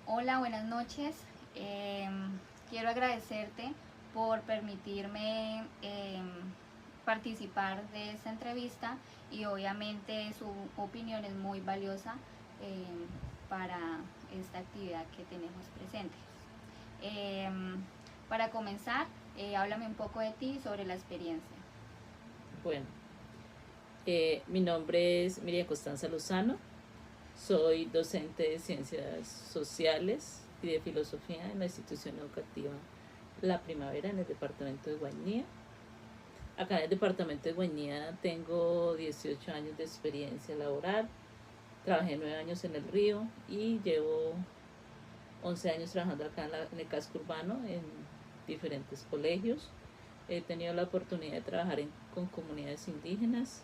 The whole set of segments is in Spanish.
Hola, buenas noches. Quiero agradecerte por permitirme participar de esta entrevista y obviamente su opinión es muy valiosa para esta actividad que tenemos presente. Em, para comenzar, háblame un poco de ti sobre la experiencia. Bueno, mi nombre es Miriam Constanza Lozano, soy docente de Ciencias Sociales y de Filosofía en la institución educativa La Primavera en el departamento de Guainía. Acá en el departamento de Guainía tengo 18 años de experiencia laboral, trabajé 9 años en el Río y llevo 11 años trabajando acá en el casco urbano en diferentes colegios. He tenido la oportunidad de trabajar con comunidades indígenas,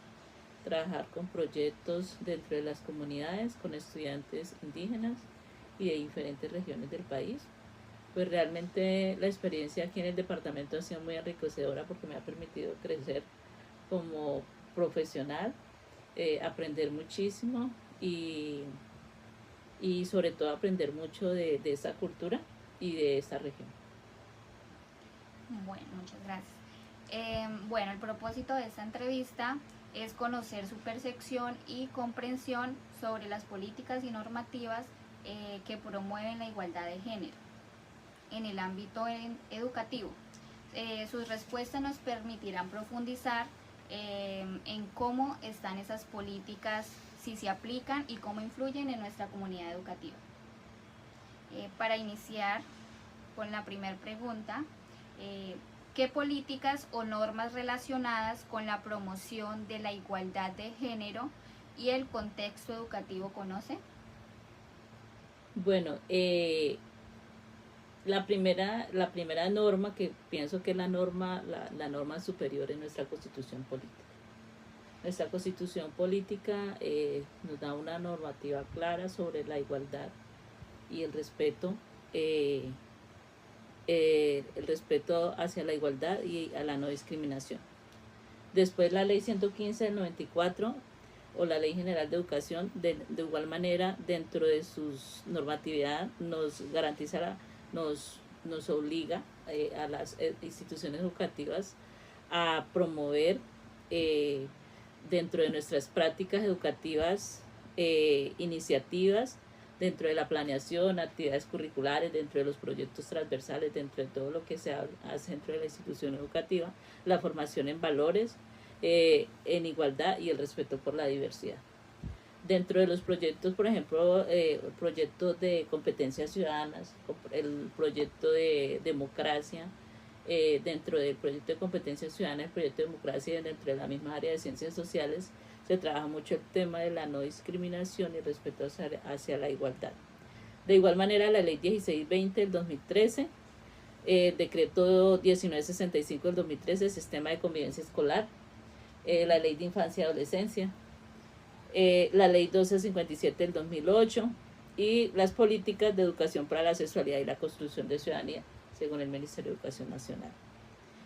trabajar con proyectos dentro de las comunidades, con estudiantes indígenas y de diferentes regiones del país. Pues realmente la experiencia aquí en el departamento ha sido muy enriquecedora porque me ha permitido crecer como profesional, aprender muchísimo y, y sobre todo aprender mucho de esta cultura y de esta región. Bueno, muchas gracias. Bueno, el propósito de esta entrevista es conocer su percepción y comprensión sobre las políticas y normativas que promueven la igualdad de género en el ámbito educativo. Sus respuestas nos permitirán profundizar en cómo están esas políticas, si se aplican y cómo influyen en nuestra comunidad educativa. Para iniciar con la primera pregunta, eh, ¿qué políticas o normas relacionadas con la promoción de la igualdad de género y el contexto educativo conoce? Bueno, la primera norma que pienso que es la norma superior en nuestra constitución política. Nuestra constitución política nos da una normativa clara sobre la igualdad y eh, el respeto hacia la igualdad y a la no discriminación. Después la ley 115 del 94 o la ley general de educación de igual manera dentro de sus normatividad nos garantizará, nos obliga a las instituciones educativas a promover eh, dentro de nuestras prácticas educativas iniciativas dentro de la planeación, actividades curriculares, dentro de los proyectos transversales, dentro de todo lo que se hace dentro de la institución educativa, la formación en valores, en igualdad y el respeto por la diversidad. Dentro de los proyectos, por ejemplo, proyectos de competencias ciudadanas, el proyecto de democracia, dentro del proyecto de competencias ciudadanas, el proyecto de democracia, dentro de la misma área de ciencias sociales, se trabaja mucho el tema de la no discriminación y el respeto hacia la igualdad. De igual manera, la ley 1620 del 2013, el decreto 1965 del 2013, el sistema de convivencia escolar, la ley de infancia y adolescencia, la ley 1257 del 2008 y las políticas de educación para la sexualidad y la construcción de ciudadanía, según el Ministerio de Educación Nacional.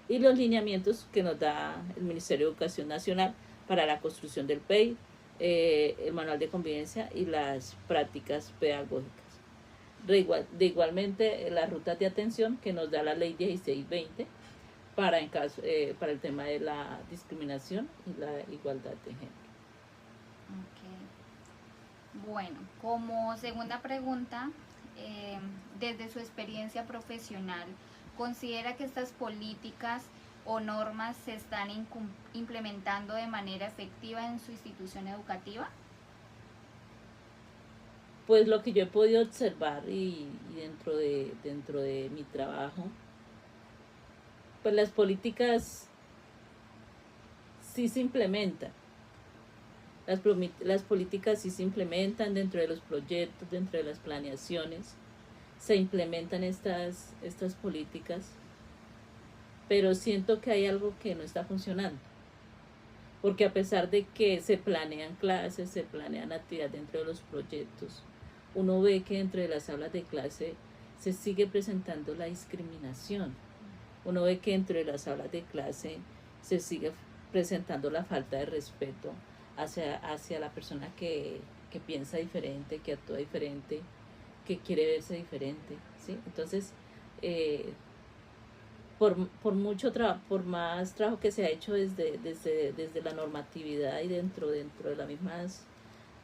Y los lineamientos que nos da el Ministerio de Educación Nacional para la construcción del PEI, el manual de convivencia y las prácticas pedagógicas. Igualmente, las rutas de atención que nos da la ley 1620 para el tema de la discriminación y la igualdad de género. Okay. Bueno, como segunda pregunta, desde su experiencia profesional, ¿considera que estas políticas o normas se están implementando de manera efectiva en su institución educativa? Pues lo que yo he podido observar y dentro de mi trabajo, pues las políticas sí se implementan. Las políticas sí se implementan dentro de los proyectos, dentro de las planeaciones, se implementan estas políticas, pero siento que hay algo que no está funcionando. Porque a pesar de que se planean clases, se planean actividades dentro de los proyectos, uno ve que dentro de las aulas de clase se sigue presentando la discriminación. Uno ve que dentro de las aulas de clase se sigue presentando la falta de respeto hacia la persona que piensa diferente, que actúa diferente, que quiere verse diferente, ¿sí? Entonces, por mucho trabajo, por más trabajo que se ha hecho desde la normatividad y dentro de las mismas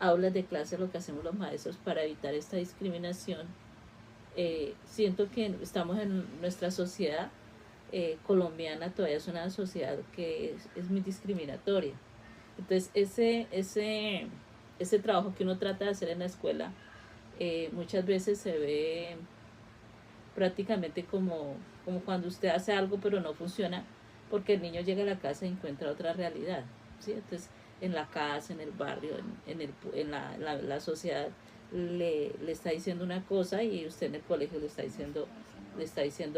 aulas de clase, lo que hacemos los maestros para evitar esta discriminación, siento que estamos en nuestra sociedad colombiana, todavía es una sociedad que es muy discriminatoria. Entonces, ese trabajo que uno trata de hacer en la escuela, muchas veces se ve prácticamente como cuando usted hace algo pero no funciona, porque el niño llega a la casa y encuentra otra realidad, ¿sí? Entonces, en la casa, en el barrio, en la sociedad, le está diciendo una cosa y usted en el colegio le está diciendo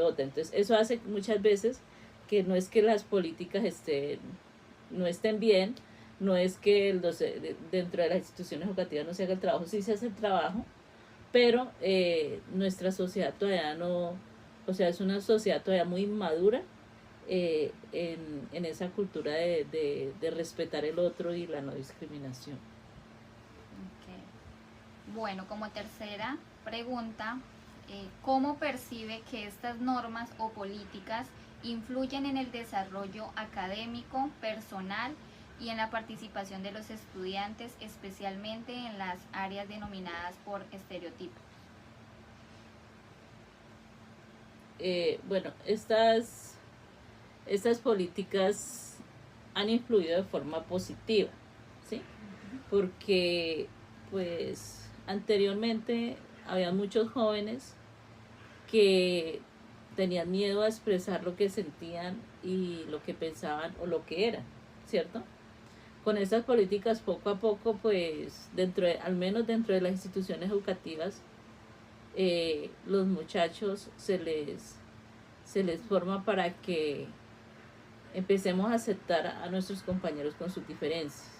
otra. Entonces, eso hace muchas veces que no es que las políticas no estén bien, no es que dentro de las instituciones educativas no se haga el trabajo, sí se hace el trabajo, pero nuestra sociedad todavía no, o sea, es una sociedad todavía muy inmadura en esa cultura de respetar el otro y la no discriminación. Okay. Bueno, como tercera pregunta, ¿cómo percibe que estas normas o políticas influyen en el desarrollo académico, personal y en la participación de los estudiantes, especialmente en las áreas denominadas por estereotipos? Bueno, estas políticas han influido de forma positiva, ¿sí? Porque, pues, anteriormente había muchos jóvenes que tenían miedo a expresar lo que sentían y lo que pensaban o lo que eran, ¿cierto? Con estas políticas poco a poco, pues, al menos dentro de las instituciones educativas, los muchachos se les forma para que empecemos a aceptar a nuestros compañeros con sus diferencias.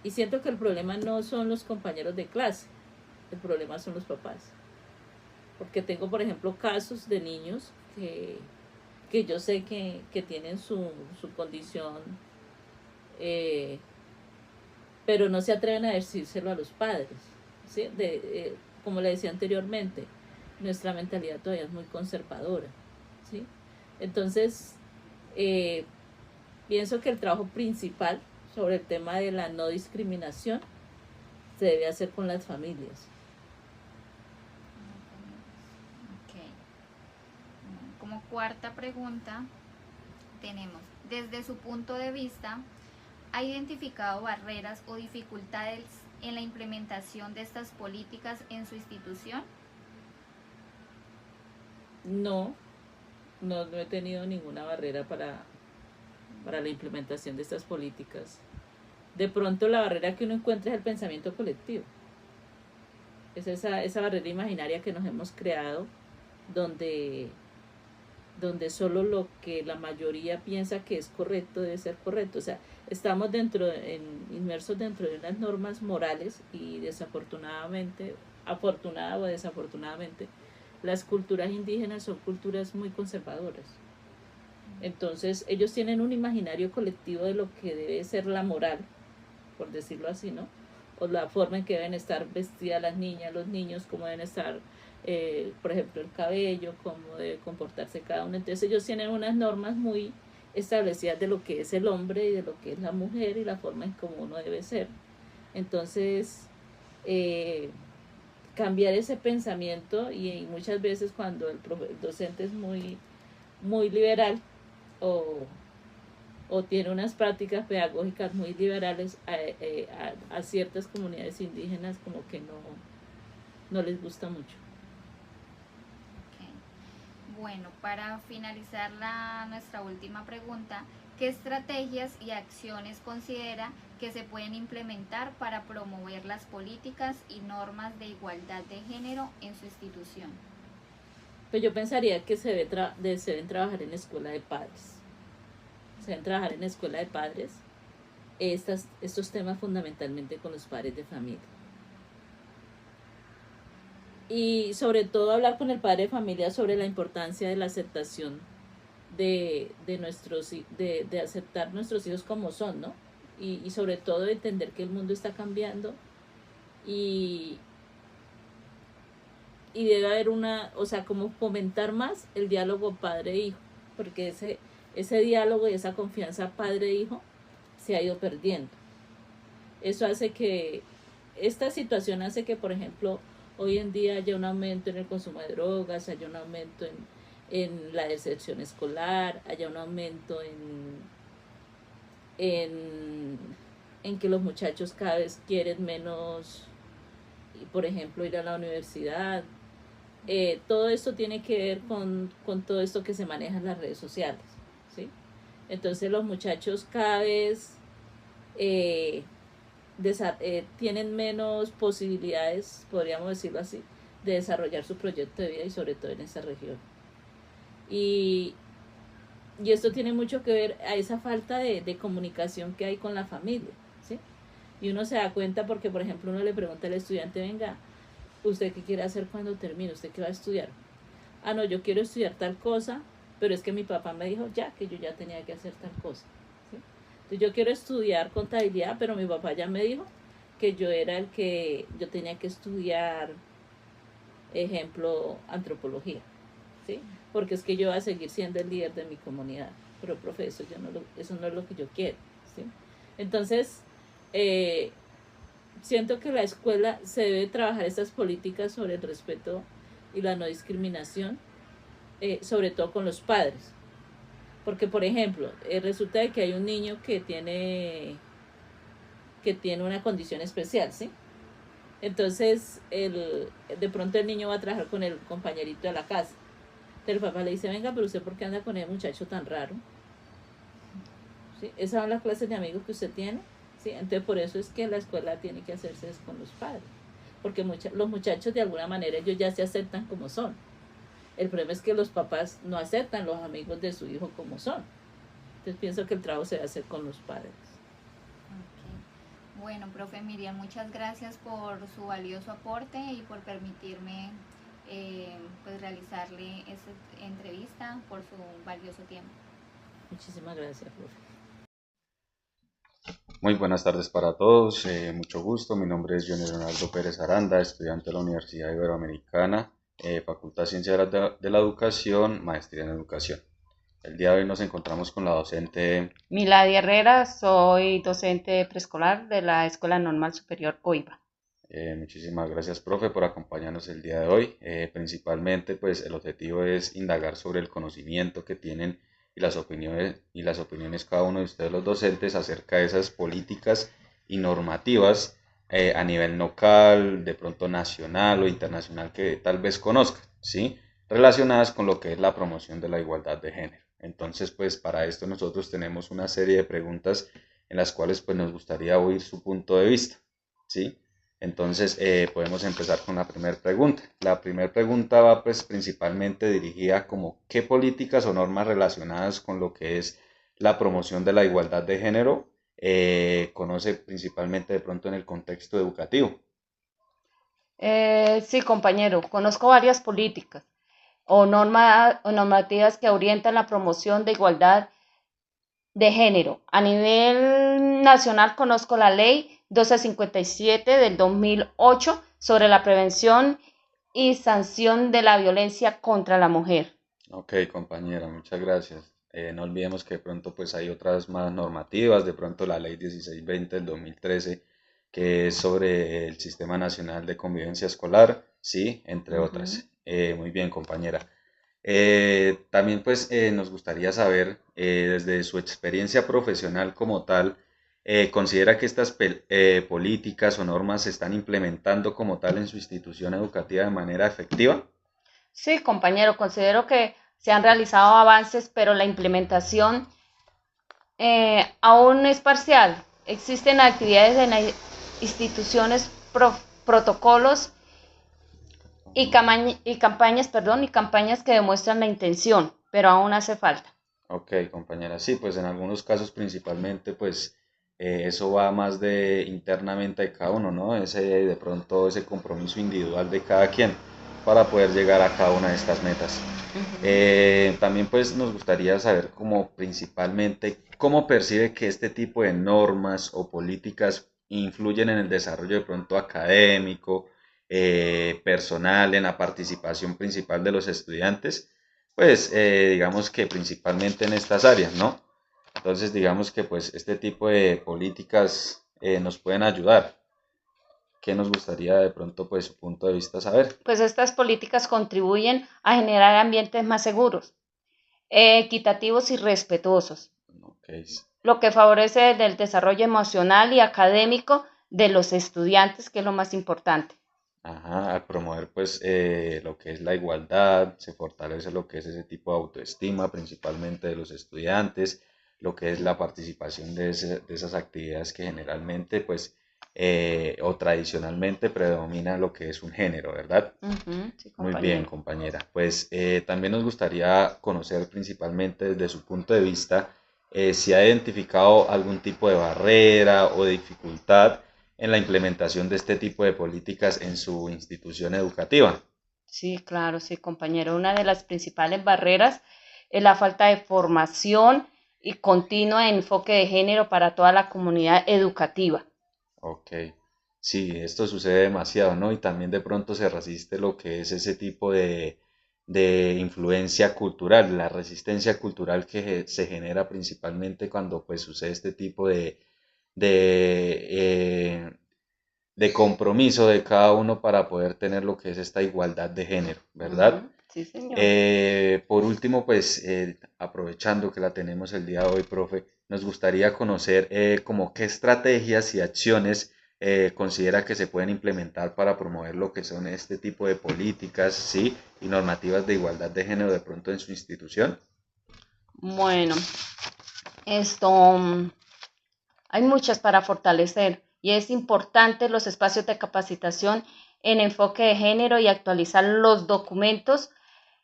Y siento que el problema no son los compañeros de clase, el problema son los papás. Porque tengo, por ejemplo, casos de niños que yo sé que tienen su condición, pero no se atreven a decírselo a los padres, ¿sí? Como le decía anteriormente, nuestra mentalidad todavía es muy conservadora, ¿sí? Entonces, pienso que el trabajo principal sobre el tema de la no discriminación se debe hacer con las familias. Okay. Como cuarta pregunta tenemos, desde su punto de vista, ¿ha identificado barreras o dificultades en la implementación de estas políticas en su institución? No he tenido ninguna barrera para la implementación de estas políticas. De pronto la barrera que uno encuentra es el pensamiento colectivo. Es esa barrera imaginaria que nos hemos creado, donde solo lo que la mayoría piensa que es correcto debe ser correcto. O sea, estamos inmersos dentro de unas normas morales y desafortunadamente, afortunada o desafortunadamente, las culturas indígenas son culturas muy conservadoras. Entonces ellos tienen un imaginario colectivo de lo que debe ser la moral, por decirlo así, ¿no? O la forma en que deben estar vestidas las niñas, los niños, cómo deben estar, por ejemplo, el cabello, cómo debe comportarse cada uno. Entonces ellos tienen unas normas muy establecidas de lo que es el hombre y de lo que es la mujer y la forma en cómo uno debe ser. Entonces, cambiar ese pensamiento y muchas veces cuando el docente es muy, muy liberal o tiene unas prácticas pedagógicas muy liberales a ciertas comunidades indígenas como que no les gusta mucho. Okay. Bueno, para finalizar nuestra última pregunta, ¿qué estrategias y acciones considera que se pueden implementar para promover las políticas y normas de igualdad de género en su institución? Pues yo pensaría que se deben trabajar en la escuela de padres. Se deben trabajar en la escuela de padres estos temas fundamentalmente con los padres de familia. Y sobre todo hablar con el padre de familia sobre la importancia de la aceptación de aceptar nuestros hijos como son, ¿no? Y sobre todo de entender que el mundo está cambiando y y debe haber o sea, como fomentar más el diálogo padre-hijo, porque ese diálogo y esa confianza padre-hijo se ha ido perdiendo. Eso hace que, esta situación hace que, por ejemplo, hoy en día haya un aumento en el consumo de drogas, haya un aumento en la deserción escolar, haya un aumento en que los muchachos cada vez quieren menos, por ejemplo, ir a la universidad. Todo esto tiene que ver con todo esto que se maneja en las redes sociales, ¿sí? Entonces los muchachos cada vez tienen menos posibilidades, podríamos decirlo así, de desarrollar su proyecto de vida, y sobre todo en esa región. Y esto tiene mucho que ver a esa falta de comunicación que hay con la familia, ¿sí? Y uno se da cuenta porque, por ejemplo, uno le pregunta al estudiante, venga, ¿usted qué quiere hacer cuando termine? ¿Usted qué va a estudiar? Ah, no, yo quiero estudiar tal cosa, pero es que mi papá me dijo que yo ya tenía que hacer tal cosa, ¿sí? Entonces yo quiero estudiar contabilidad, pero mi papá ya me dijo que yo tenía que estudiar, ejemplo, antropología, ¿sí? Porque es que yo voy a seguir siendo el líder de mi comunidad. Pero, profe, eso no es lo que yo quiero, ¿sí? Entonces, siento que la escuela se debe trabajar estas políticas sobre el respeto y la no discriminación, sobre todo con los padres. Porque, por ejemplo, resulta de que hay un niño que tiene una condición especial, ¿sí? Entonces, de pronto el niño va a trabajar con el compañerito de la casa. Entonces el papá le dice, venga, pero usted, ¿por qué anda con ese muchacho tan raro? ¿Sí? Esas son las clases de amigos que usted tiene, ¿sí? Entonces por eso es que la escuela tiene que hacerse con los padres, porque los muchachos de alguna manera ellos ya se aceptan como son. El problema es que los papás no aceptan los amigos de su hijo como son. Entonces pienso que el trabajo se debe hacer con los padres. Okay. Bueno, profe Miriam, muchas gracias por su valioso aporte y por permitirme pues realizarle esta entrevista, por su valioso tiempo. Muchísimas gracias, profe. Muy buenas tardes para todos, mucho gusto. Mi nombre es Johnny Leonardo Pérez Aranda, estudiante de la Universidad Iberoamericana, Facultad de Ciencias de la Educación, Maestría en Educación. El día de hoy nos encontramos con la docente Milady Herrera, soy docente de preescolar de la Escuela Normal Superior OIVA. Muchísimas gracias, profe, por acompañarnos el día de hoy. Principalmente, pues, el objetivo es indagar sobre el conocimiento que tienen y las opiniones cada uno de ustedes, los docentes, acerca de esas políticas y normativas a nivel local, de pronto nacional o internacional, que tal vez conozcan, ¿sí? Relacionadas con lo que es la promoción de la igualdad de género. Entonces, pues, para esto nosotros tenemos una serie de preguntas en las cuales, pues, nos gustaría oír su punto de vista, ¿sí? Entonces, podemos empezar con la primera pregunta. La primera pregunta va pues principalmente dirigida como qué políticas o normas relacionadas con lo que es la promoción de la igualdad de género conoce principalmente de pronto en el contexto educativo. Sí, compañero, conozco varias políticas o normativas que orientan la promoción de igualdad de género. A nivel nacional conozco la ley 1257 del 2008 sobre la prevención y sanción de la violencia contra la mujer. Ok, compañera, muchas gracias. No olvidemos que de pronto pues hay otras más normativas, de pronto la ley 1620 del 2013, que es sobre el Sistema Nacional de Convivencia Escolar, sí, entre otras. Muy bien, compañera. También pues nos gustaría saber, desde su experiencia profesional como tal, ¿considera que estas políticas o normas se están implementando como tal en su institución educativa de manera efectiva? Sí, compañero, considero que se han realizado avances, pero la implementación aún es parcial. Existen actividades en las instituciones, protocolos y campañas que demuestran la intención, pero aún hace falta. Ok, compañera, sí, pues en algunos casos principalmente, pues eso va más de internamente de cada uno, ¿no? De pronto ese compromiso individual de cada quien para poder llegar a cada una de estas metas. También pues nos gustaría saber cómo principalmente, cómo percibe que este tipo de normas o políticas influyen en el desarrollo de pronto académico, personal, en la participación principal de los estudiantes, pues digamos que principalmente en estas áreas, ¿no? Entonces digamos que pues este tipo de políticas nos pueden ayudar. ¿Qué nos gustaría de pronto pues su punto de vista saber? Pues estas políticas contribuyen a generar ambientes más seguros, equitativos y respetuosos, Ok, lo que favorece el desarrollo emocional y académico de los estudiantes, que es lo más importante. ajá, al promover pues lo que es la igualdad, se fortalece lo que es ese tipo de autoestima principalmente de los estudiantes, lo que es la participación de esas actividades que generalmente pues o tradicionalmente predomina lo que es un género, ¿verdad? Sí, Muy bien, compañero. compañera. Pues también nos gustaría conocer principalmente desde su punto de vista si ha identificado algún tipo de barrera o de dificultad en la implementación de este tipo de políticas en su institución educativa. Sí, claro, sí, compañero. Una de las principales barreras es la falta de formación y continuo enfoque de género para toda la comunidad educativa. Ok, sí, esto sucede demasiado, ¿no? Y también de pronto se resiste lo que es ese tipo de influencia cultural, la resistencia cultural que se genera principalmente cuando pues sucede este tipo de, de compromiso de cada uno para poder tener lo que es esta igualdad de género, ¿verdad? Sí, señor. Por último, pues aprovechando que la tenemos el día de hoy, profe, nos gustaría conocer como qué estrategias y acciones considera que se pueden implementar para promover lo que son este tipo de políticas, ¿sí? Y normativas de igualdad de género de pronto en su institución. Bueno, esto hay muchas para fortalecer y es importante los espacios de capacitación en enfoque de género y actualizar los documentos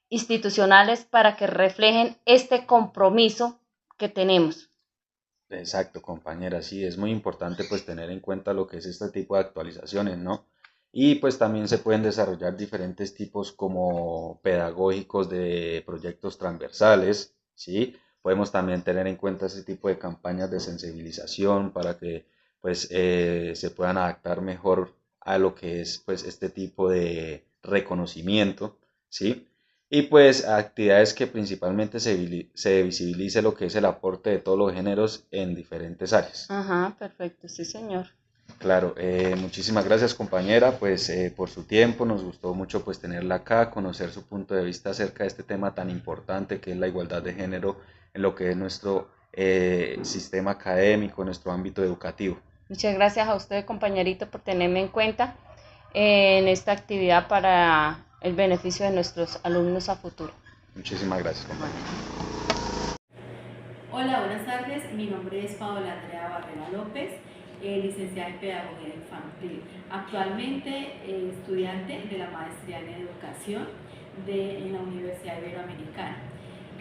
institucionales para que reflejen este compromiso que tenemos. Exacto, compañera, sí, es muy importante pues tener en cuenta lo que es este tipo de actualizaciones, ¿no? Y pues también se pueden desarrollar diferentes tipos como pedagógicos de proyectos transversales, ¿sí? Podemos también tener en cuenta ese tipo de campañas de sensibilización para que pues se puedan adaptar mejor a lo que es pues este tipo de reconocimiento, ¿sí? Y pues actividades que principalmente se visibilice lo que es el aporte de todos los géneros en diferentes áreas. Ajá, perfecto, sí, señor. Claro, muchísimas gracias compañera, pues por su tiempo, nos gustó mucho pues tenerla acá, conocer su punto de vista acerca de este tema tan importante que es la igualdad de género en lo que es nuestro sistema académico, nuestro ámbito educativo. Muchas gracias a usted, compañerito, por tenerme en cuenta en esta actividad para el beneficio de nuestros alumnos a futuro. Muchísimas gracias compañera. Hola, buenas tardes. Mi nombre es Paola Andrea Barrera López, licenciada en Pedagogía Infantil. Actualmente estudiante de la Maestría en Educación en la Universidad Iberoamericana.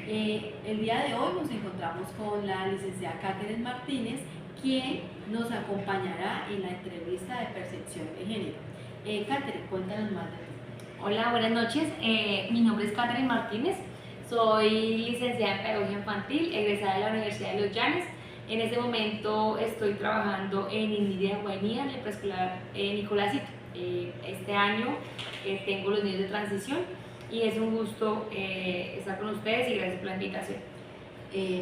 El día de hoy nos encontramos con la licenciada Catherine Martínez, quien nos acompañará en la entrevista de percepción de género. Catherine, cuéntanos más de ti. Hola, buenas noches. Mi nombre es Catherine Martínez. Soy licenciada en Pedagogía Infantil, egresada de la Universidad de Los Llanes. En este momento estoy trabajando en Inidia Guainía, en el preescolar Nicolásito. Este año tengo los niños de transición y es un gusto estar con ustedes y gracias por la invitación.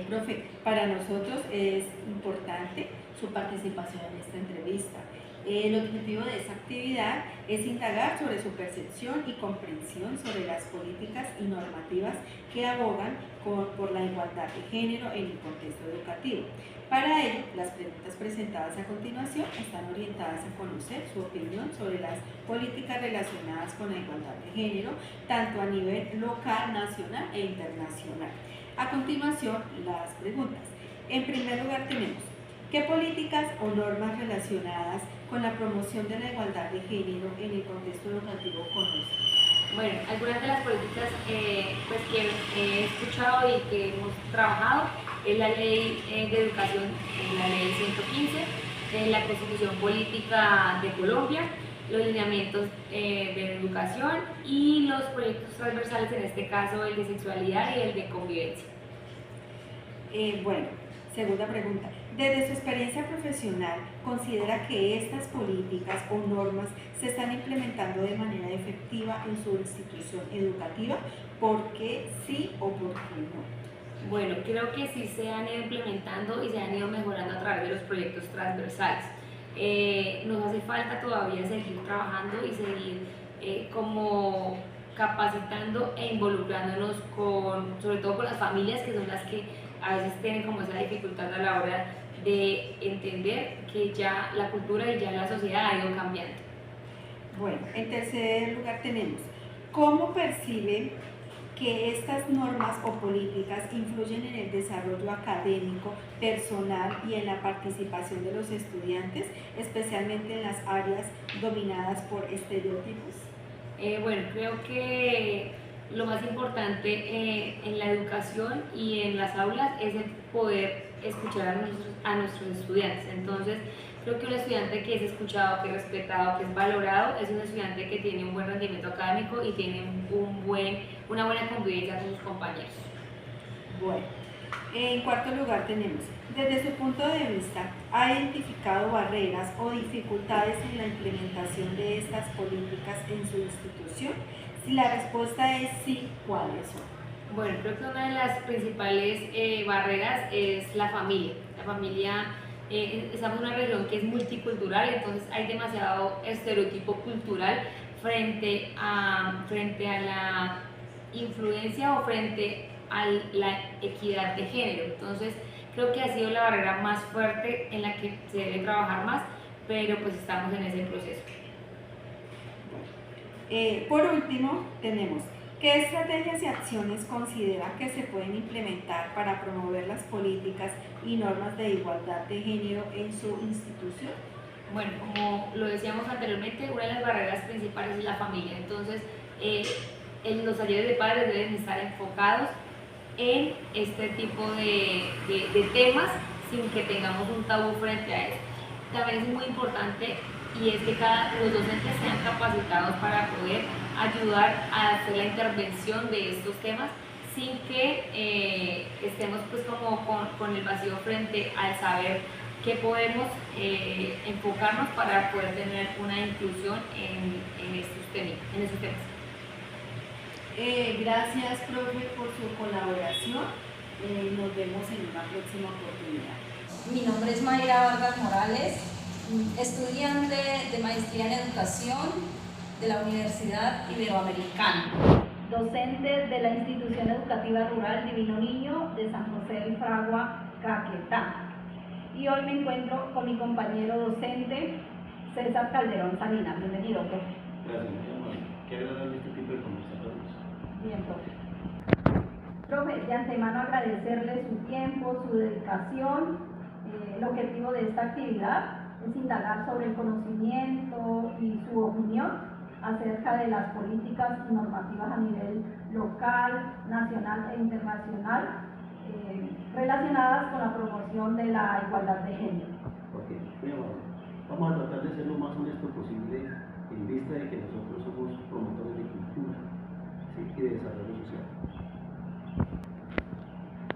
Profe, para nosotros es importante su participación en esta entrevista. El objetivo de esta actividad es indagar sobre su percepción y comprensión sobre las políticas y normativas que abogan por la igualdad de género en el contexto educativo. Para ello, las preguntas presentadas a continuación están orientadas a conocer su opinión sobre las políticas relacionadas con la igualdad de género, tanto a nivel local, nacional e internacional. A continuación, las preguntas. En primer lugar tenemos, ¿qué políticas o normas relacionadas con la promoción de la igualdad de género en el contexto educativo conoce? Bueno, algunas de las políticas pues que he escuchado y que hemos trabajado es la ley de educación, la ley 115, la constitución política de Colombia, los lineamientos de educación y los proyectos transversales, en este caso el de sexualidad y el de convivencia. Bueno, segunda pregunta. Desde su experiencia profesional, ¿considera que estas políticas o normas se están implementando de manera efectiva en su institución educativa? ¿Por qué sí o por qué no? Bueno, creo que sí se han ido implementando y se han ido mejorando a través de los proyectos transversales. Nos hace falta todavía seguir trabajando y seguir como capacitando e involucrándonos sobre todo con las familias, que son las que a veces tienen como esa dificultad a la hora de entender que ya la cultura y ya la sociedad ha ido cambiando. Bueno, en tercer lugar tenemos, ¿cómo percibe que estas normas o políticas influyen en el desarrollo académico, personal y en la participación de los estudiantes, especialmente en las áreas dominadas por estereotipos? Bueno, creo que lo más importante en la educación y en las aulas es el poder escuchar a nuestros estudiantes. Entonces, creo que un estudiante que es escuchado, que es respetado, que es valorado, es un estudiante que tiene un buen rendimiento académico y tiene una buena convivencia con sus compañeros. Bueno, en cuarto lugar tenemos, desde su punto de vista, ¿ha identificado barreras o dificultades en la implementación de estas políticas en su institución? Si la respuesta es sí, ¿cuáles son? Bueno, creo que una de las principales barreras es la familia. La familia, estamos en una región que es multicultural, entonces hay demasiado estereotipo cultural frente a la influencia o frente a la equidad de género. Entonces, creo que ha sido la barrera más fuerte en la que se debe trabajar más, pero pues estamos en ese proceso. Por último, tenemos, ¿qué estrategias y acciones considera que se pueden implementar para promover las políticas y normas de igualdad de género en su institución? Bueno, como lo decíamos anteriormente, una de las barreras principales es la familia. Entonces, los talleres de padres deben estar enfocados en este tipo de temas sin que tengamos un tabú frente a eso. También es muy importante y es que los docentes sean capacitados para poder ayudar a hacer la intervención de estos temas sin que estemos pues como con el vacío frente al saber que podemos enfocarnos para poder tener una inclusión en estos temas. Gracias, profe, por su colaboración. Nos vemos en una próxima oportunidad. Mi nombre es Mayra Vargas Morales, estudiante de Maestría en Educación de la Universidad Iberoamericana. Docente de la Institución Educativa Rural Divino Niño de San José del Fragua, Caquetá. Y hoy me encuentro con mi compañero docente, César Calderón Salinas. Bienvenido, profe. Gracias, muy amable. Qué agradable este tipo de conversatorios. Bien, profe. Profe, de antemano agradecerle su tiempo, su dedicación. El objetivo de esta actividad es indagar sobre el conocimiento y su opinión acerca de las políticas y normativas a nivel local, nacional e internacional relacionadas con la promoción de la igualdad de género. Ok, muy amable. Vamos a tratar de ser lo más honesto posible en vista de que nosotros somos promotores de cultura, ¿sí? Y de desarrollo social.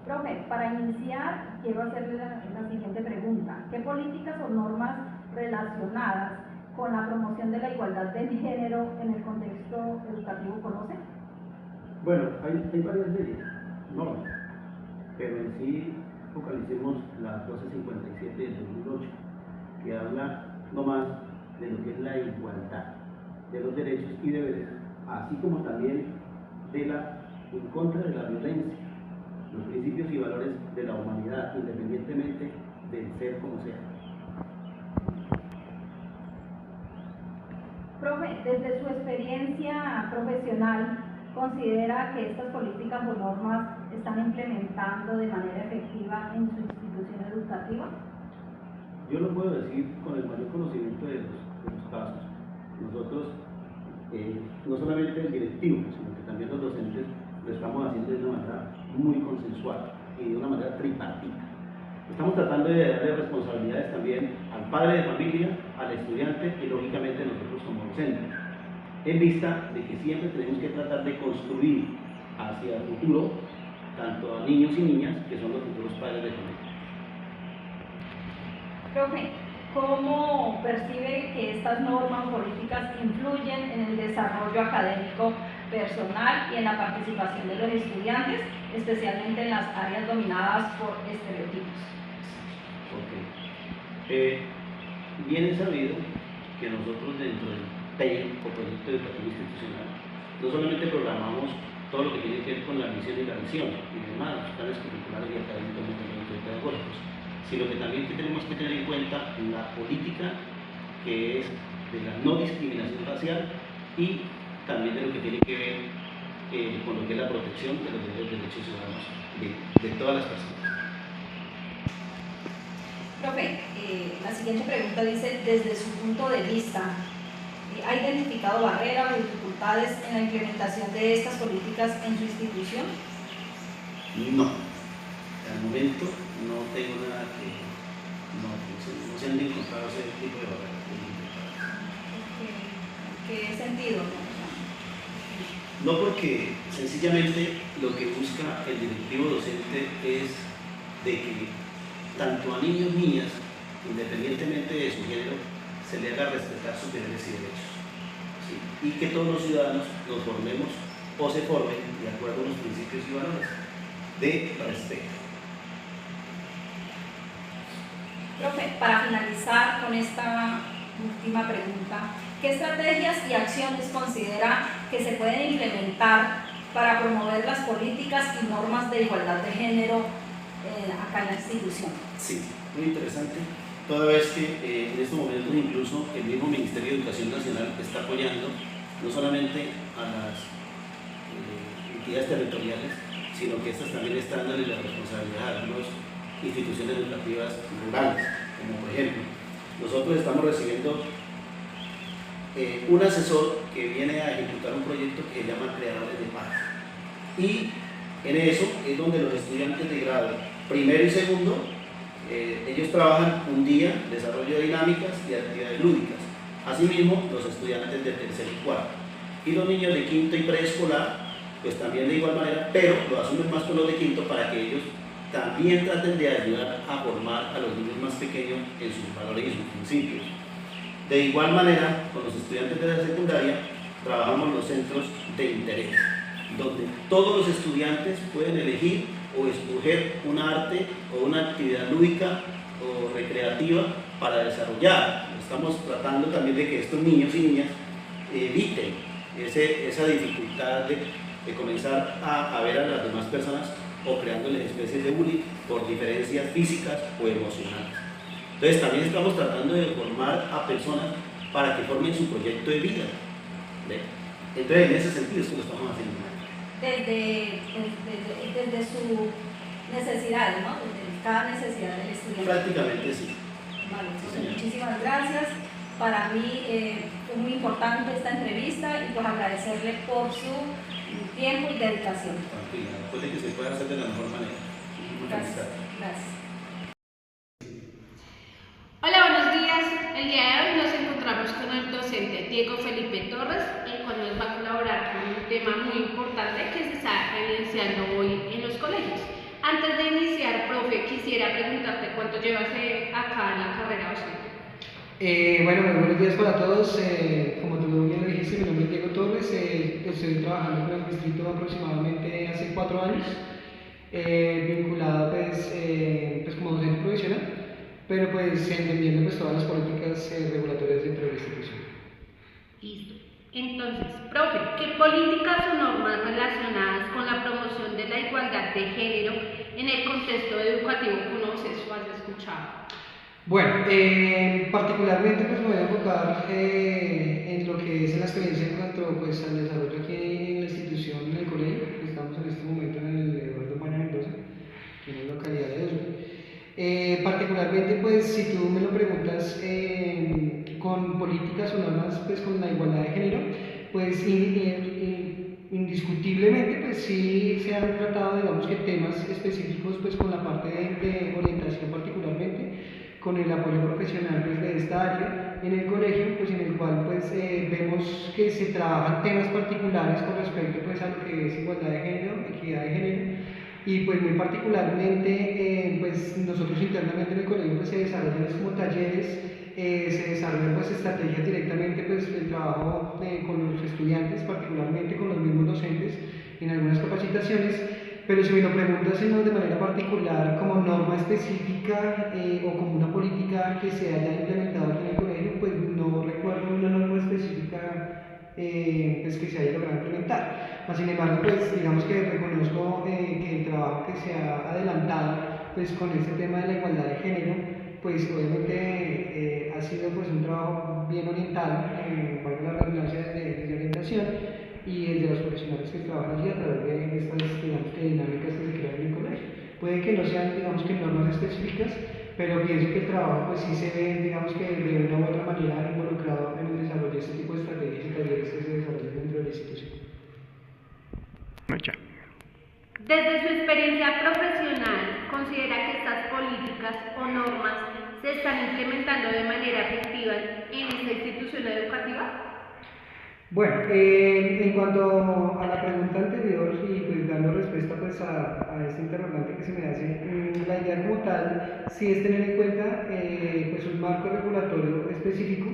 Profe, para iniciar quiero hacerle la siguiente pregunta. ¿Qué políticas o normas relacionadas con la promoción de la igualdad de género en el contexto educativo conoce? Bueno, hay varias leyes, normas, pero en sí focalicemos la 1257 del 2008, que habla no más de lo que es la igualdad de los derechos y deberes, así como también en contra de la violencia, los principios y valores de la humanidad, independientemente del ser como sea. Profe, desde su experiencia profesional, ¿considera que estas políticas o normas están implementando de manera efectiva en su institución educativa? Yo lo puedo decir con el mayor conocimiento de los casos. Nosotros, no solamente el directivo, sino que también los docentes, lo estamos haciendo de una manera muy consensual y de una manera tripartita. Estamos tratando de darle responsabilidades también al padre de familia, al estudiante y lógicamente nosotros como docentes, en vista de que siempre tenemos que tratar de construir hacia el futuro tanto a niños y niñas que son los futuros padres de familia. Profe, ¿cómo percibe que estas normas políticas influyen en el desarrollo académico personal y en la participación de los estudiantes, especialmente en las áreas dominadas por estereotipos? Bien es sabido que nosotros dentro del PEI o Proyecto Educativo Institucional no solamente programamos todo lo que tiene que ver con la misión y la visión y demás, los planes curriculares y académicos y pedagógicos, sino que también tenemos que tener en cuenta la política que es de la no discriminación racial y también de lo que tiene que ver con lo que es la protección de los derechos ciudadanos de todas las personas. Profe, la siguiente pregunta dice, desde su punto de vista, ¿ha identificado barreras o dificultades en la implementación de estas políticas en su institución? No, al momento no tengo nada que... no se han encontrado ese tipo de barreras. ¿Qué sentido? No, porque sencillamente lo que busca el directivo docente es de que tanto a niños y niñas, independientemente de su género, se le haga respetar sus deberes y derechos. ¿Sí? Y que todos los ciudadanos nos formemos o se formen de acuerdo a los principios y valores de respeto. Profe, para finalizar con esta última pregunta, ¿qué estrategias y acciones considera que se pueden implementar para promover las políticas y normas de igualdad de género acá en la institución? Sí, muy interesante. Toda vez que en estos momentos incluso el mismo Ministerio de Educación Nacional está apoyando no solamente a las entidades territoriales, sino que estas también están dando la responsabilidad a algunas instituciones educativas rurales, como por ejemplo, nosotros estamos recibiendo un asesor que viene a ejecutar un proyecto que se llama Creadores de Paz. Y en eso es donde los estudiantes de grado primero y segundo, ellos trabajan un día desarrollo de dinámicas y actividades lúdicas. Asimismo, los estudiantes de tercer y cuarto. Y los niños de quinto y preescolar, pues también de igual manera, pero lo asumen más con los de quinto para que ellos también traten de ayudar a formar a los niños más pequeños en sus valores y sus principios. De igual manera, con los estudiantes de la secundaria, trabajamos los centros de interés, donde todos los estudiantes pueden elegir o escoger un arte o una actividad lúdica o recreativa para desarrollar. Estamos tratando también de que estos niños y niñas eviten esa dificultad de comenzar a ver a las demás personas o creándoles especies de bullying por diferencias físicas o emocionales. Entonces también estamos tratando de formar a personas para que formen su proyecto de vida. Entonces en ese sentido es que lo estamos haciendo. Desde su necesidad, ¿no? Desde cada necesidad del estudiante. Prácticamente sí. Vale, pues muchísimas gracias. Para mí fue muy importante esta entrevista y pues agradecerle por su tiempo y dedicación. Tranquila, después de que se pueda hacer de la mejor manera. Gracias. Gracias. Hola, buenos días. El día de hoy nos encontramos con el docente Diego Felipe Torres, el cual nos va a colaborar con un tema muy importante que se está evidenciando hoy en los colegios. Antes de iniciar, profe, quisiera preguntarte cuánto llevas acá en la carrera docente. Bueno, muy buenos días para todos. Como tú bien lo dijiste, mi nombre es Diego Torres. Estoy trabajando con el distrito aproximadamente hace 4 años, vinculado pues como docente profesional, pero pues entendiendo pues todas las políticas regulatorias dentro de la institución. Listo. Entonces, profe, ¿qué políticas o normas relacionadas con la promoción de la igualdad de género en el contexto educativo conoces o has escuchado? Bueno, particularmente pues me voy a enfocar en lo que es la experiencia en cuanto pues, al desarrollo aquí en la institución, en el colegio. Estamos en este momento en el Eduardo Maña Mendoza, en la localidad de Oslo. Particularmente, pues si tú me lo preguntas con políticas o normas pues, con la igualdad de género, pues indiscutiblemente pues sí se han tratado, digamos que temas específicos pues con la parte de orientación particularmente, con el apoyo profesional pues, de esta área en el colegio, pues en el cual pues vemos que se trabajan temas particulares con respecto pues a lo que es igualdad de género, equidad de género, y pues muy particularmente pues nosotros internamente en el colegio pues se desarrollan como talleres, se desarrollan pues estrategias directamente pues el trabajo con los estudiantes, particularmente con los mismos docentes en algunas capacitaciones. Pero si me lo preguntas de manera particular como norma específica o como una política que se haya implementado aquí en el colegio, pues no recuerdo una norma específica pues que se haya logrado implementar. Sin embargo, pues digamos que reconozco que el trabajo que se ha adelantado pues con este tema de la igualdad de género, pues obviamente ha sido pues un trabajo bien orientado, valga la redundancia, de orientación, y el de los profesionales que trabajan allí a través de estas, digamos, que dinámicas que se crean en el colegio. Puede que no sean, digamos, que normas específicas, pero pienso que el trabajo pues sí se ve, digamos, que de una u otra manera involucrado en el desarrollo de este tipo de estrategias y talleres que se desarrollan dentro de la institución. Desde su experiencia profesional, ¿considera que estas políticas o normas se están implementando de manera efectiva en esta institución educativa? Bueno, en cuanto a la pregunta anterior y pues dando respuesta pues a este interrogante que se me hace, la idea como tal sí es tener en cuenta pues un marco regulatorio específico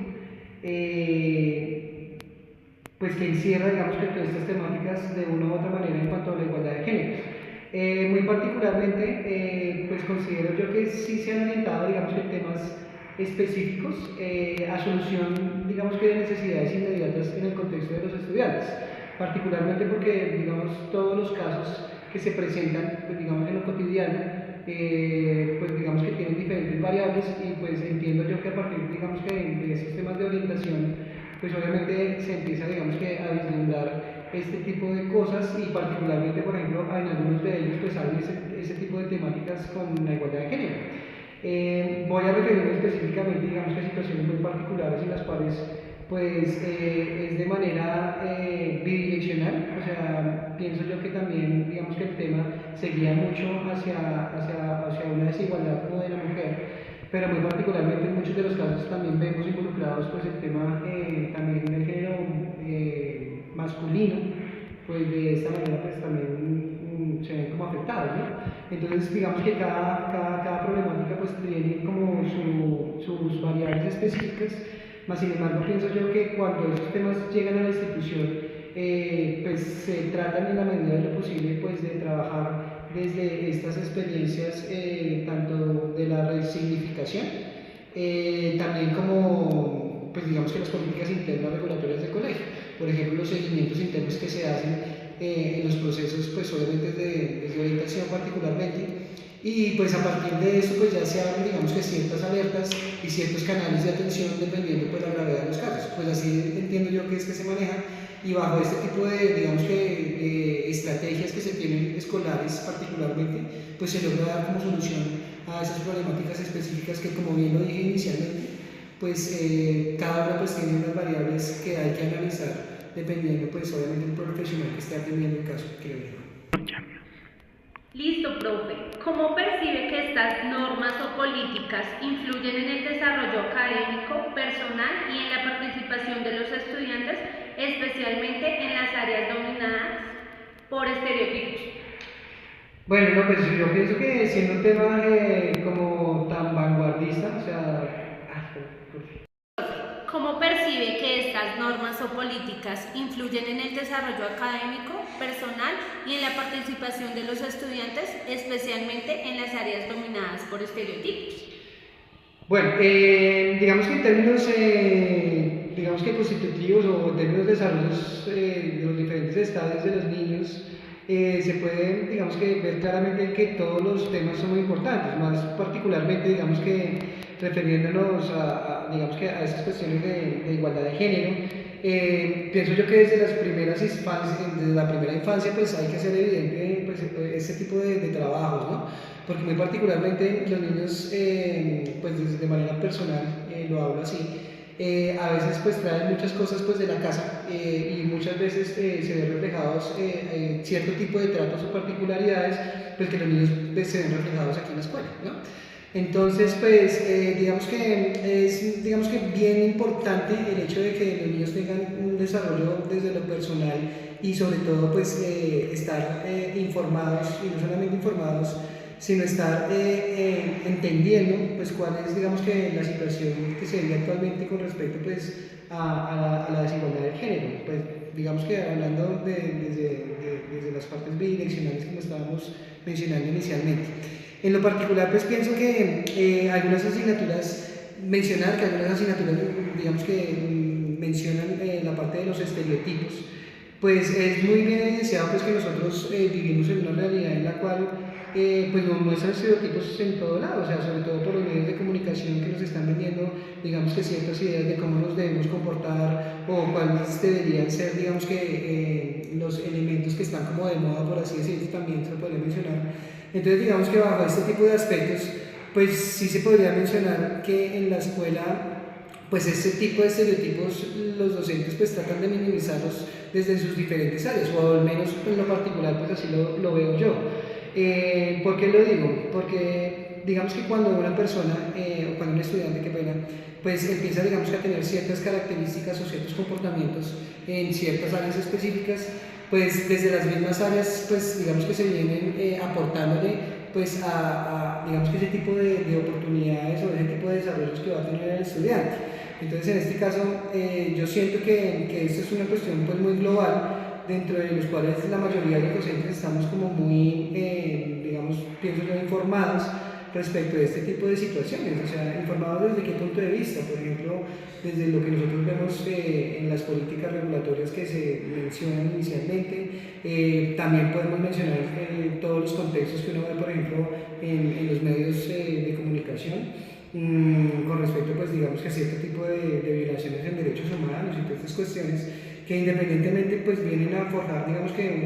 pues que encierra, digamos, que todas estas temáticas de una u otra manera en cuanto a la igualdad de género. Muy particularmente pues considero yo que sí se han orientado, digamos, que temas específicos a solución, digamos, que de necesidades inmediatas en el contexto de los estudiantes, particularmente porque, digamos, todos los casos que se presentan, pues, digamos, en lo cotidiano, pues digamos que tienen diferentes variables y pues entiendo yo que a partir, digamos, que de esos temas de orientación, pues obviamente se empieza, digamos, que a vislumbrar este tipo de cosas y particularmente, por ejemplo, en algunos de ellos pues hay ese tipo de temáticas con la igualdad de género. Voy a referirme específicamente, digamos, que a situaciones muy particulares en las cuales pues es de manera bidireccional, o sea, pienso yo que también, digamos, que el tema se guía mucho hacia una desigualdad como de la mujer, pero muy particularmente en muchos de los casos también vemos involucrados pues el tema también del género masculino, pues de esta manera pues también se ven como afectados, ¿no? Entonces digamos que cada problemática pues tiene como sus variables específicas, mas sin embargo pienso yo que cuando esos temas llegan a la institución pues se tratan en la medida de lo posible pues de trabajar desde estas experiencias tanto de la resignificación también como pues digamos que las políticas internas regulatorias del colegio, por ejemplo los seguimientos internos que se hacen en los procesos pues obviamente de orientación particularmente, y pues a partir de eso pues ya se abren digamos que ciertas alertas y ciertos canales de atención dependiendo pues la gravedad de los casos, pues así entiendo yo que es que se maneja, y bajo este tipo de digamos que estrategias que se tienen escolares particularmente pues se logra dar como solución a esas problemáticas específicas que, como bien lo dije inicialmente, pues cada una pues tiene unas variables que hay que analizar dependiendo pues obviamente del profesional que esté atendiendo el caso, creo yo. Listo, profe. ¿Cómo percibe que estas normas o políticas influyen en el desarrollo académico, personal y en la participación de los estudiantes, especialmente en las áreas dominadas por estereotipos? Bueno, no, pues yo pienso que siendo un tema como tan vanguardista, o sea... ¿Cómo percibe que estas normas o políticas influyen en el desarrollo académico, personal y en la participación de los estudiantes, especialmente en las áreas dominadas por estereotipos? Bueno, digamos que en términos digamos que constitutivos o en términos de desarrollos de los diferentes estadios de los niños, se puede, digamos que, ver claramente que todos los temas son muy importantes, más particularmente, digamos que, refiriéndonos digamos que a estas cuestiones de igualdad de género. Pienso yo que desde las primeras infancias, desde la primera infancia, pues hay que hacer evidente pues, este tipo de trabajos, ¿no? Porque muy particularmente los niños, pues de manera personal, lo hablo así, a veces pues traen muchas cosas pues de la casa y muchas veces se ven reflejados cierto tipo de tratos o particularidades pues que los niños pues, se ven reflejados aquí en la escuela, ¿no? Entonces pues digamos que es bien importante el hecho de que los niños tengan un desarrollo desde lo personal y sobre todo pues estar informados, y no solamente informados, sino estar entendiendo pues cuál es, digamos, que la situación que se vive actualmente con respecto pues a la desigualdad de género. Pues digamos que hablando desde las partes bidireccionales como estábamos mencionando inicialmente. En lo particular pues pienso que algunas asignaturas, digamos que mencionan la parte de los estereotipos, pues es muy bien evidenciado pues que nosotros vivimos en una realidad en la cual pues nos muestran estereotipos en todo lado, o sea, sobre todo por los medios de comunicación que nos están vendiendo, digamos que ciertas ideas de cómo nos debemos comportar o cuáles deberían ser, digamos que los elementos que están como de moda, por así decirlo, también se podría mencionar. Entonces digamos que bajo este tipo de aspectos, pues sí se podría mencionar que en la escuela pues este tipo de estereotipos los docentes pues tratan de minimizarlos desde sus diferentes áreas, o al menos en lo particular pues así lo veo yo. ¿Por qué lo digo? Porque digamos que cuando una persona o cuando un estudiante, qué pena, pues empieza digamos que a tener ciertas características o ciertos comportamientos en ciertas áreas específicas, pues desde las mismas áreas pues digamos que se vienen aportándole pues digamos que ese tipo de oportunidades o ese tipo de desarrollos que va a tener el estudiante. Entonces en este caso yo siento que esto es una cuestión pues muy global, dentro de los cuales la mayoría de los docentes estamos como muy, digamos, pienso yo, informados respecto de este tipo de situaciones, o sea, informados desde qué punto de vista, por ejemplo, desde lo que nosotros vemos en las políticas regulatorias que se mencionan inicialmente, también podemos mencionar todos los contextos que uno ve, por ejemplo, en los medios de comunicación, con respecto, pues, digamos, que a cierto tipo de violaciones en derechos humanos y todas estas cuestiones, que independientemente pues vienen a forjar digamos que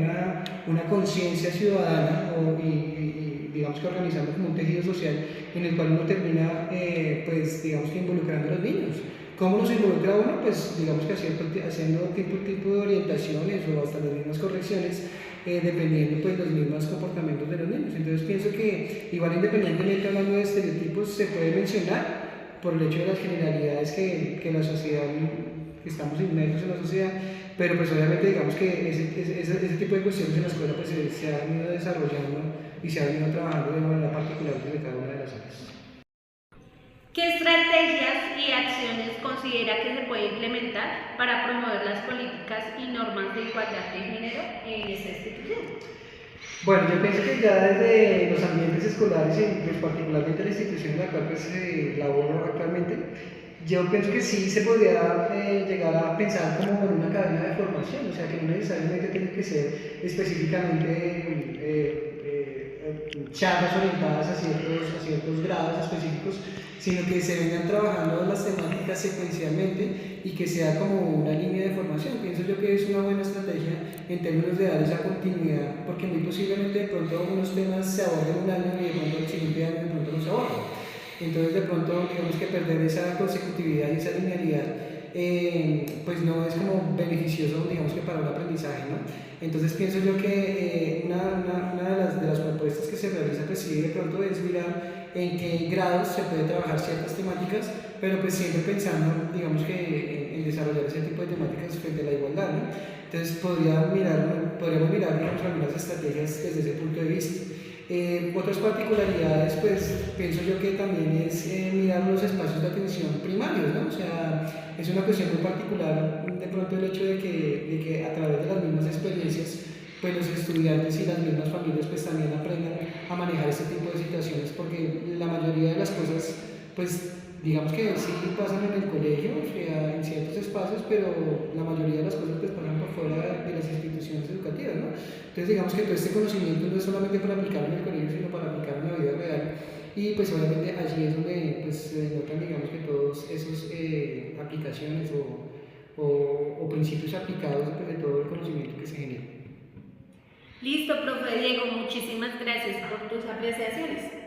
una conciencia ciudadana y digamos que organizando como un tejido social en el cual uno termina pues digamos que involucrando a los niños. ¿Cómo los involucra uno? Pues digamos que haciendo tipo de orientaciones o hasta las mismas correcciones dependiendo pues los mismos comportamientos de los niños. Entonces pienso que igual independientemente hablando de estereotipos se puede mencionar por el hecho de las generalidades que la sociedad, que estamos inmersos en la sociedad, pero pues obviamente digamos que ese tipo de cuestiones en la escuela pues se han ido desarrollando y se han ido trabajando de manera particular desde cada una de las áreas. ¿Qué estrategias y acciones considera que se puede implementar para promover las políticas y normas de igualdad de género en esta institución? Bueno, yo pienso que ya desde los ambientes escolares y pues particularmente la institución en la cual pues laboro actualmente, yo pienso que sí se podría llegar a pensar como en una cadena de formación, o sea que no necesariamente tiene que ser específicamente charlas orientadas a ciertos grados específicos, sino que se vengan trabajando las temáticas secuencialmente y que sea como una línea de formación. Pienso yo que es una buena estrategia en términos de dar esa continuidad, porque muy posiblemente de pronto unos temas se aborden un año y de pronto el siguiente año de pronto no se abordan. Entonces de pronto digamos que perder esa consecutividad y esa linealidad pues no es como beneficioso digamos que para un aprendizaje, ¿no? Entonces pienso yo que una de las propuestas que se realiza pues sí de pronto es mirar en qué grados se puede trabajar ciertas temáticas, pero pues siempre pensando digamos que en desarrollar ese tipo de temáticas frente a la igualdad, ¿no? Entonces podríamos mirar digamos algunas estrategias desde ese punto de vista. Otras particularidades, pues pienso yo que también es mirar los espacios de atención primarios, ¿no? O sea, es una cuestión muy particular de pronto el hecho de que a través de las mismas experiencias, pues los estudiantes y las mismas familias pues también aprendan a manejar este tipo de situaciones, porque la mayoría de las cosas, pues digamos que sí pasan en el colegio, o sea, en ciertos espacios, pero la mayoría de las cosas pues pasan por fuera de las instituciones educativas, ¿no? Entonces digamos que todo este conocimiento no es solamente para aplicarlo en el colegio, sino para aplicarlo en la vida real, y pues obviamente allí es donde pues, se notan digamos que todos esos aplicaciones o principios aplicados pues, de todo el conocimiento que se genera. Listo, profe Diego, muchísimas gracias por tus apreciaciones.